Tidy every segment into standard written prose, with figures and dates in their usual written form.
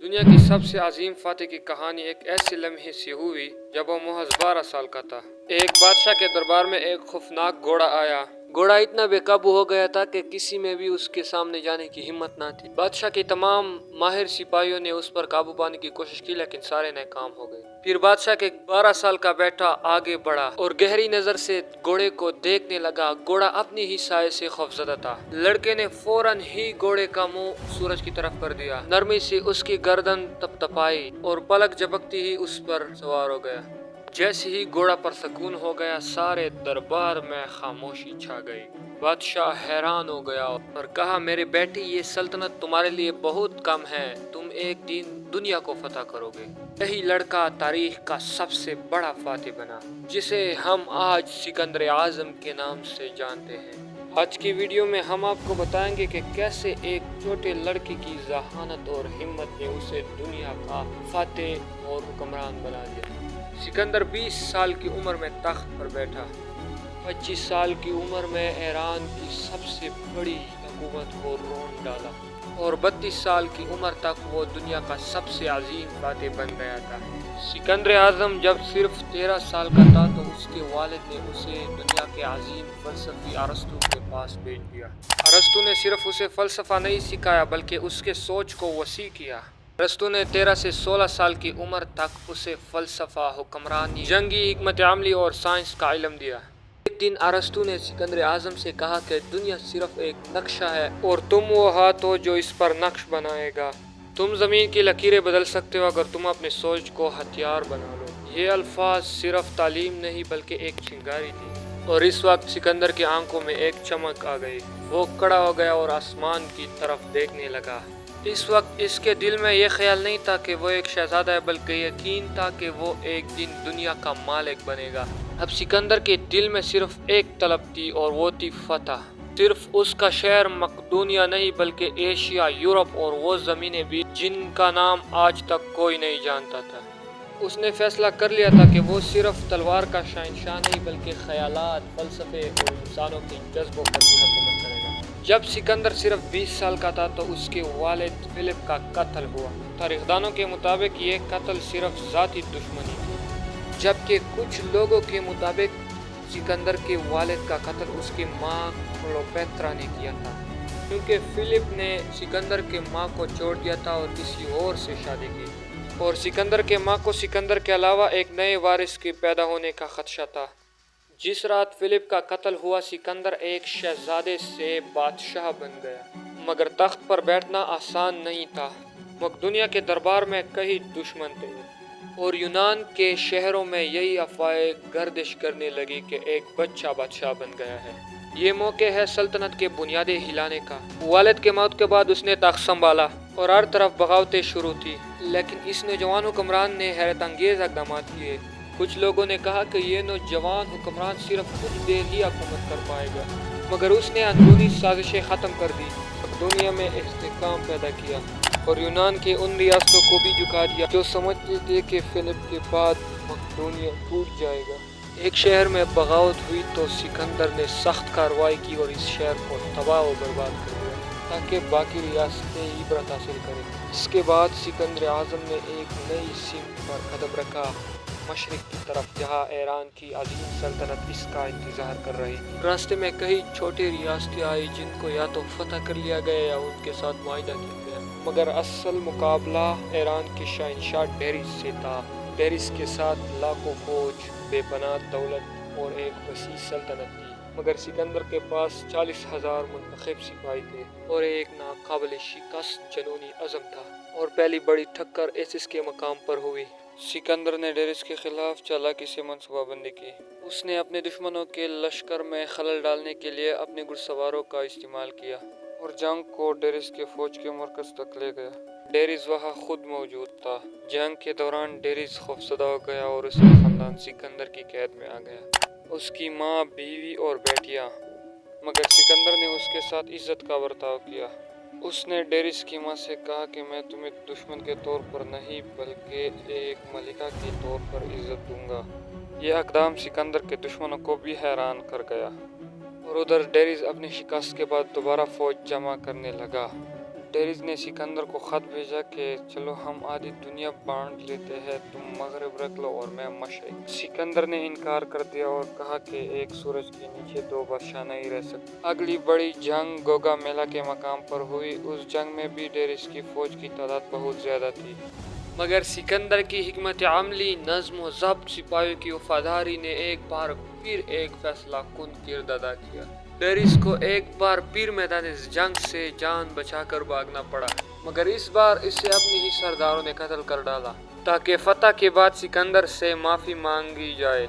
دنیا کی سب سے عظیم فاتح کی کہانی ایک ایسے لمحے سے ہوئی جب وہ محض 12 سال کا تھا۔ ایک بادشاہ کے دربار میں ایک خوفناک گھوڑا آیا۔ گھوڑا اتنا بے قابو ہو گیا تھا کہ کسی میں بھی اس کے سامنے جانے کی ہمت نہ تھی۔ بادشاہ کے تمام ماہر سپاہیوں نے اس پر قابو پانے کی کوشش کی لیکن سارے ناکام ہو گئے۔ پھر بادشاہ کے 12 سال کا بیٹا آگے بڑھا اور گہری نظر سے گھوڑے کو دیکھنے لگا۔ گھوڑا اپنی ہی سائے سے خوفزدہ تھا۔ لڑکے نے فوراً ہی گھوڑے کا منہ سورج کی طرف کر دیا، نرمی سے اس کی گردن تپتپائی اور پلک جھپکتی ہی اس پر سوار ہو گیا۔ جیسے ہی گھوڑا پرسکون ہو گیا، سارے دربار میں خاموشی چھا گئی۔ بادشاہ حیران ہو گیا اور کہا، میرے بیٹے، یہ سلطنت تمہارے لیے بہت کم ہے، تم ایک دن دنیا کو فتح کرو گے۔ یہی لڑکا تاریخ کا سب سے بڑا فاتح بنا، جسے ہم آج سکندر اعظم کے نام سے جانتے ہیں۔ آج کی ویڈیو میں ہم آپ کو بتائیں گے کہ کیسے ایک چھوٹے لڑکے کی ذہانت اور ہمت نے اسے دنیا کا فاتح اور حکمران بنا دیا۔ سکندر 20 سال کی عمر میں تخت پر بیٹھا۔ 25 سال کی عمر میں ایران کی سب سے بڑی حکومت کو رون ڈالا اور 32 سال کی عمر تک وہ دنیا کا سب سے عظیم فاتح بن گیا تھا۔ سکندر اعظم جب صرف 13 سال کا تھا تو اس کے والد نے اسے دنیا کے عظیم فلسفی ارسطو کے پاس بھیج دیا۔ ارسطو نے صرف اسے فلسفہ نہیں سکھایا بلکہ اس کے سوچ کو وسیع کیا۔ ارسطو نے 13 سے 16 سال کی عمر تک اسے فلسفہ، حکمرانی، جنگی حکمت عملی اور سائنس کا علم دیا۔ ایک دن ارسطو نے سکندر اعظم سے کہا کہ دنیا صرف ایک نقشہ ہے اور تم وہ ہاتھ ہو جو اس پر نقش بنائے گا۔ تم زمین کی لکیریں بدل سکتے ہو اگر تم اپنے سوچ کو ہتھیار بنا لو۔ یہ الفاظ صرف تعلیم نہیں بلکہ ایک چنگاری تھی۔ اور اس وقت سکندر کی آنکھوں میں ایک چمک آ گئی۔ وہ کھڑا ہو گیا اور آسمان کی طرف دیکھنے لگا۔ اس وقت اس کے دل میں یہ خیال نہیں تھا کہ وہ ایک شہزادہ ہے بلکہ یقین تھا کہ وہ ایک دن دنیا کا مالک بنے گا۔ اب سکندر کے دل میں صرف ایک طلب تھی اور وہ تھی فتح۔ صرف اس کا شہر مقدونیہ نہیں بلکہ ایشیا، یورپ اور وہ زمینیں بھی جن کا نام آج تک کوئی نہیں جانتا تھا۔ اس نے فیصلہ کر لیا تھا کہ وہ صرف تلوار کا شہنشاہ نہیں بلکہ خیالات، فلسفے اور انسانوں کے جذبوں پر بھی حکومت کرے گا۔ جب سکندر صرف 20 سال کا تھا تو اس کے والد فلپ کا قتل ہوا۔ تاریخ دانوں کے مطابق یہ قتل صرف ذاتی دشمنی تھی، جبکہ کچھ لوگوں کے مطابق سکندر کے والد کا قتل اس کی ماں کلیوپیٹرا نے کیا تھا، کیونکہ فلپ نے سکندر کے ماں کو چھوڑ دیا تھا اور کسی اور سے شادی کی، اور سکندر کے ماں کو سکندر کے علاوہ ایک نئے وارث کے پیدا ہونے کا خدشہ تھا۔ جس رات فلپ کا قتل ہوا، سکندر ایک شہزادے سے بادشاہ بن گیا، مگر تخت پر بیٹھنا آسان نہیں تھا۔ مقدونیہ کے دربار میں کئی دشمن تھے اور یونان کے شہروں میں یہی افواہیں گردش کرنے لگی کہ ایک بچہ بادشاہ بن گیا ہے۔ یہ موقع ہے سلطنت کے بنیادیں ہلانے کا۔ والد کے موت کے بعد اس نے تخت سنبھالا اور ہر طرف بغاوتیں شروع تھی، لیکن اس نوجوان حکمران نے حیرت انگیز اقدامات کیے۔ کچھ لوگوں نے کہا کہ یہ نوجوان حکمران صرف کچھ دیر ہی حکومت کر پائے گا، مگر اس نے اندرونی سازشیں ختم کر دی، مقدونیہ میں استحکام پیدا کیا اور یونان کے ان ریاستوں کو بھی جھکا دیا جو سمجھتے تھے کہ فلپ کے بعد مقدونیہ ٹوٹ جائے گا۔ ایک شہر میں بغاوت ہوئی تو سکندر نے سخت کارروائی کی اور اس شہر کو تباہ و برباد کر دیا تاکہ باقی ریاستیں عبرت حاصل کریں۔ اس کے بعد سکندر اعظم نے ایک نئی سمت پر قدم رکھا، مشرق کی طرف، جہاں ایران کی عظیم سلطنت اس کا انتظار کر رہی تھی۔ راستے میں کئی چھوٹی ریاستیں آئی جن کو یا تو فتح کر لیا گیا یا ان کے ساتھ معاہدہ کیا گیا، مگر اصل مقابلہ ایران کے شہنشاہ ڈیریس سے تھا۔ ڈیریس کے ساتھ لاکھوں فوج، بے پناہ دولت اور ایک وسیع سلطنت تھی، مگر سکندر کے پاس 40,000 منتخب سپاہی تھے اور ایک ناقابل شکست جنونی عزم تھا۔ اور پہلی بڑی ٹکر ایسس کے مقام پر ہوئی۔ سکندر نے ڈیریس کے خلاف چالاکی سے منصوبہ بندی کی۔ اس نے اپنے دشمنوں کے لشکر میں خلل ڈالنے کے لیے اپنے گھڑ سواروں کا استعمال کیا اور جنگ کو ڈیریس کے فوج کے مرکز تک لے گیا۔ ڈیریس وہاں خود موجود تھا۔ جنگ کے دوران ڈیریس خوفزدہ ہو گیا اور اس کا خاندان سکندر کی قید میں آ گیا، اس کی ماں، بیوی اور بیٹیاں، مگر سکندر نے اس کے ساتھ عزت کا برتاؤ کیا۔ اس نے ڈیریس کی ماں سے کہا کہ میں تمہیں دشمن کے طور پر نہیں بلکہ ایک ملکہ کے طور پر عزت دوں گا۔ یہ اقدام سکندر کے دشمنوں کو بھی حیران کر گیا اور ادھر ڈیریس اپنی شکست کے بعد دوبارہ فوج جمع کرنے لگا۔ ڈیریس نے سکندر کو خط بھیجا کہ چلو ہم آدھی دنیا بانٹ لیتے ہیں، تم مغرب رکھ لو اور میں مشرق۔ سکندر نے انکار کر دیا اور کہا کہ ایک سورج کے نیچے دو بادشاہ نہیں رہ سکتے۔ اگلی بڑی جنگ گوگا میلا کے مقام پر ہوئی۔ اس جنگ میں بھی ڈیریس کی فوج کی تعداد بہت زیادہ تھی، مگر سکندر کی حکمت عملی، نظم و ضبط، سپاہیوں کی وفاداری نے ایک بار پھر ایک فیصلہ کن کردار ادا کیا۔ ڈیریس کو ایک بار پھر میدان جنگ سے جان بچا کر بھاگنا پڑا، مگر اس بار اسے اپنے ہی سرداروں نے قتل کر ڈالا تاکہ فتح کے بعد سکندر سے معافی مانگی جائے۔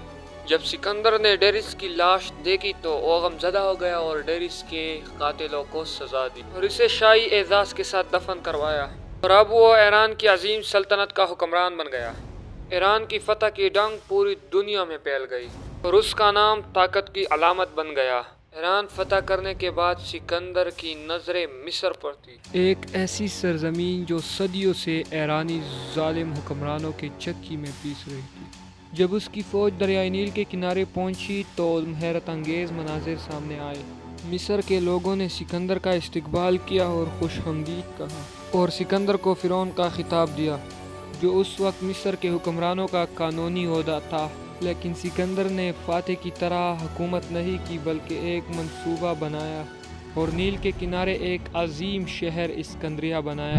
جب سکندر نے ڈیریس کی لاش دیکھی تو وہ غمزدہ ہو گیا اور ڈیریس کے قاتلوں کو سزا دی اور اسے شاہی اعزاز کے ساتھ دفن کروایا، اور اب وہ ایران کی عظیم سلطنت کا حکمران بن گیا۔ ایران کی فتح کی ڈنگ پوری دنیا میں پھیل گئی اور اس کا نام طاقت کی علامت بن گیا۔ ایران فتح کرنے کے بعد سکندر کی نظریں مصر پر تھی، ایک ایسی سرزمین جو صدیوں سے ایرانی ظالم حکمرانوں کے چکی میں پیس رہی تھی۔ جب اس کی فوج دریائے نیل کے کنارے پہنچی تو حیرت انگیز مناظر سامنے آئے۔ مصر کے لوگوں نے سکندر کا استقبال کیا اور خوش آمدید کہا، اور سکندر کو فرعون کا خطاب دیا، جو اس وقت مصر کے حکمرانوں کا قانونی عہدہ تھا۔ لیکن سکندر نے فاتح کی طرح حکومت نہیں کی، بلکہ ایک منصوبہ بنایا اور نیل کے کنارے ایک عظیم شہر اسکندریہ بنایا۔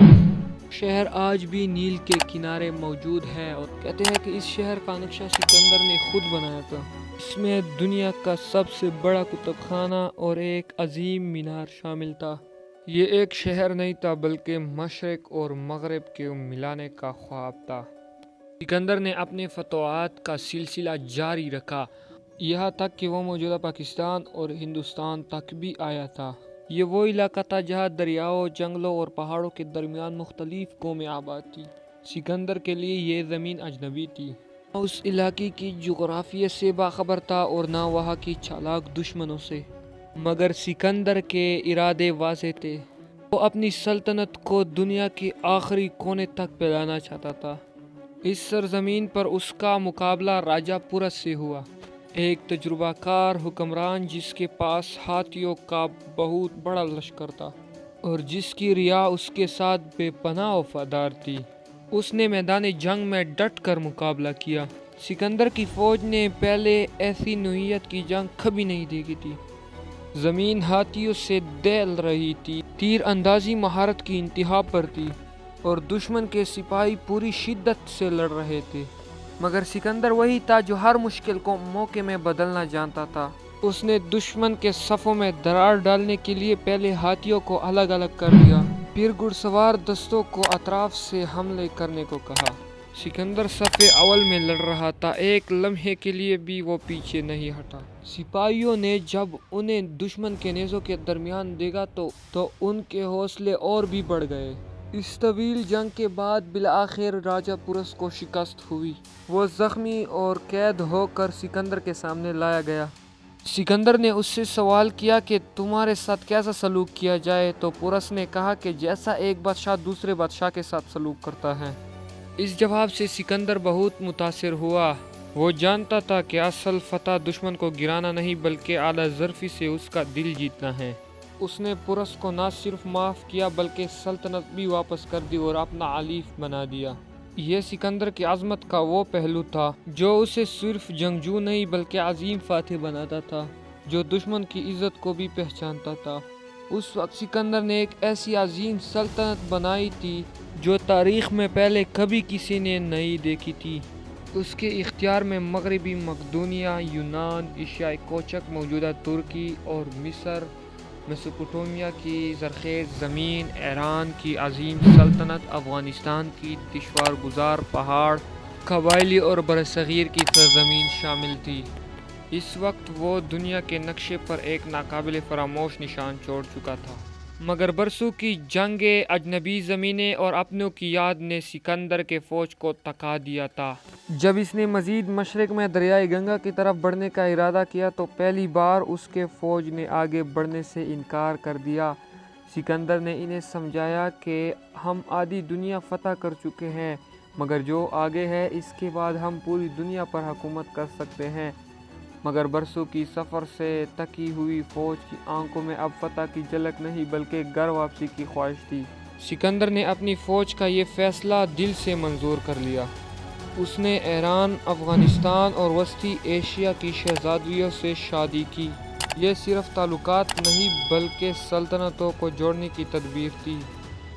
شہر آج بھی نیل کے کنارے موجود ہے اور کہتے ہیں کہ اس شہر کا نقشہ سکندر نے خود بنایا تھا۔ اس میں دنیا کا سب سے بڑا کتب خانہ اور ایک عظیم مینار شامل تھا۔ یہ ایک شہر نہیں تھا بلکہ مشرق اور مغرب کے ملانے کا خواب تھا۔ سکندر نے اپنے فتوحات کا سلسلہ جاری رکھا، یہاں تک کہ وہ موجودہ پاکستان اور ہندوستان تک بھی آیا تھا۔ یہ وہ علاقہ تھا جہاں دریاؤں، جنگلوں اور پہاڑوں کے درمیان مختلف قومیں آباد تھیں۔ سکندر کے لیے یہ زمین اجنبی تھی، نہ اس علاقے کی جغرافیے سے باخبر تھا اور نہ وہاں کی چالاک دشمنوں سے، مگر سکندر کے ارادے واضح تھے۔ وہ اپنی سلطنت کو دنیا کے آخری کونے تک پھیلانا چاہتا تھا۔ اس سرزمین پر اس کا مقابلہ راجہ پورس سے ہوا، ایک تجربہ کار حکمران جس کے پاس ہاتھیوں کا بہت بڑا لشکر تھا اور جس کی رعایا اس کے ساتھ بے پناہ وفادار تھی۔ اس نے میدان جنگ میں ڈٹ کر مقابلہ کیا۔ سکندر کی فوج نے پہلے ایسی نوعیت کی جنگ کبھی نہیں دیکھی تھی۔ زمین ہاتھیوں سے دہل رہی تھی، تیر اندازی مہارت کی انتہا پر تھی اور دشمن کے سپاہی پوری شدت سے لڑ رہے تھے، مگر سکندر وہی تھا جو ہر مشکل کو موقع میں بدلنا جانتا تھا۔ اس نے دشمن کے صفوں میں درار ڈالنے کے لیے پہلے ہاتھیوں کو الگ الگ کر دیا، پھر گھڑ سوار دستوں کو اطراف سے حملے کرنے کو کہا۔ سکندر صف اول میں لڑ رہا تھا، ایک لمحے کے لیے بھی وہ پیچھے نہیں ہٹا۔ سپاہیوں نے جب انہیں دشمن کے نیزوں کے درمیان دیکھا تو ان کے حوصلے اور بھی بڑھ گئے۔ اس طویل جنگ کے بعد بالآخر راجہ پورس کو شکست ہوئی۔ وہ زخمی اور قید ہو کر سکندر کے سامنے لایا گیا۔ سکندر نے اس سے سوال کیا کہ تمہارے ساتھ کیسا سلوک کیا جائے، تو پورس نے کہا کہ جیسا ایک بادشاہ دوسرے بادشاہ کے ساتھ سلوک کرتا ہے۔ اس جواب سے سکندر بہت متاثر ہوا۔ وہ جانتا تھا کہ اصل فتح دشمن کو گرانا نہیں بلکہ اعلیٰ ظرفی سے اس کا دل جیتنا ہے۔ اس نے پورس کو نہ صرف معاف کیا بلکہ سلطنت بھی واپس کر دی اور اپنا حلیف بنا دیا۔ یہ سکندر کی عظمت کا وہ پہلو تھا جو اسے صرف جنگجو نہیں بلکہ عظیم فاتح بناتا تھا، جو دشمن کی عزت کو بھی پہچانتا تھا۔ اس وقت سکندر نے ایک ایسی عظیم سلطنت بنائی تھی جو تاریخ میں پہلے کبھی کسی نے نہیں دیکھی تھی۔ اس کے اختیار میں مغربی مقدونیہ، یونان، ایشیائی کوچک، موجودہ ترکی اور مصر، میسوپوٹیمیا کی زرخیز زمین، ایران کی عظیم سلطنت، افغانستان کی دشوار گزار پہاڑ، قبائلی اور برصغیر کی سرزمین شامل تھی۔ اس وقت وہ دنیا کے نقشے پر ایک ناقابل فراموش نشان چھوڑ چکا تھا، مگر برسوں کی جنگیں، اجنبی زمینیں اور اپنوں کی یاد نے سکندر کے فوج کو تھکا دیا تھا۔ جب اس نے مزید مشرق میں دریائے گنگا کی طرف بڑھنے کا ارادہ کیا تو پہلی بار اس کے فوج نے آگے بڑھنے سے انکار کر دیا۔ سکندر نے انہیں سمجھایا کہ ہم آدھی دنیا فتح کر چکے ہیں، مگر جو آگے ہے اس کے بعد ہم پوری دنیا پر حکومت کر سکتے ہیں۔ مگر برسوں کی سفر سے تھکی ہوئی فوج کی آنکھوں میں اب فتح کی جھلک نہیں بلکہ گھر واپسی کی خواہش تھی۔ سکندر نے اپنی فوج کا یہ فیصلہ دل سے منظور کر لیا۔ اس نے ایران، افغانستان اور وسطی ایشیا کی شہزادیوں سے شادی کی۔ یہ صرف تعلقات نہیں بلکہ سلطنتوں کو جوڑنے کی تدبیر تھی۔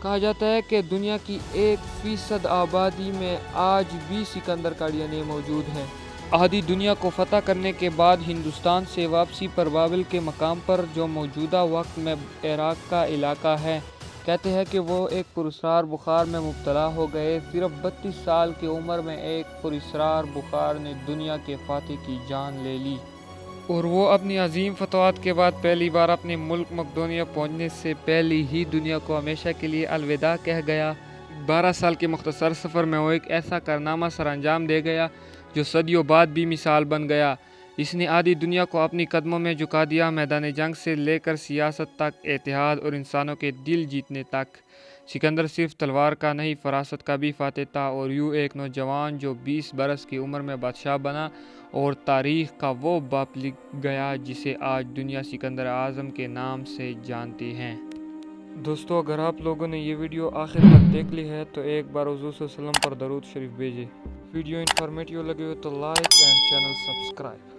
کہا جاتا ہے کہ دنیا کی 1% آبادی میں آج بھی سکندر کا ڈی این اے موجود ہے۔ آدھی دنیا کو فتح کرنے کے بعد ہندوستان سے واپسی پر بابل کے مقام پر، جو موجودہ وقت میں عراق کا علاقہ ہے، کہتے ہیں کہ وہ ایک پراسرار بخار میں مبتلا ہو گئے۔ صرف 32 سال کی عمر میں ایک پراسرار بخار نے دنیا کے فاتح کی جان لے لی، اور وہ اپنی عظیم فتوحات کے بعد پہلی بار اپنے ملک مقدونیہ پہنچنے سے پہلے ہی دنیا کو ہمیشہ کے لیے الوداع کہہ گیا۔ 12 سال کے مختصر سفر میں وہ ایک ایسا کارنامہ سر انجام دے گیا جو صدیوں بعد بھی مثال بن گیا۔ اس نے آدھی دنیا کو اپنی قدموں میں جھکا دیا، میدان جنگ سے لے کر سیاست تک، اتحاد اور انسانوں کے دل جیتنے تک۔ سکندر صرف تلوار کا نہیں، فراست کا بھی فاتح تھا، اور یوں ایک نوجوان جو 20 برس کی عمر میں بادشاہ بنا اور تاریخ کا وہ باب لکھ گیا جسے آج دنیا سکندر اعظم کے نام سے جانتی ہے۔ دوستو، اگر آپ لوگوں نے یہ ویڈیو آخر تک دیکھ لی ہے تو ایک بار حضور صلی اللہ علیہ وسلم پر درود شریف بھیجیں۔ ویڈیو انفارمیٹیو لگے ہو تو لائک اینڈ چینل سبسکرائب۔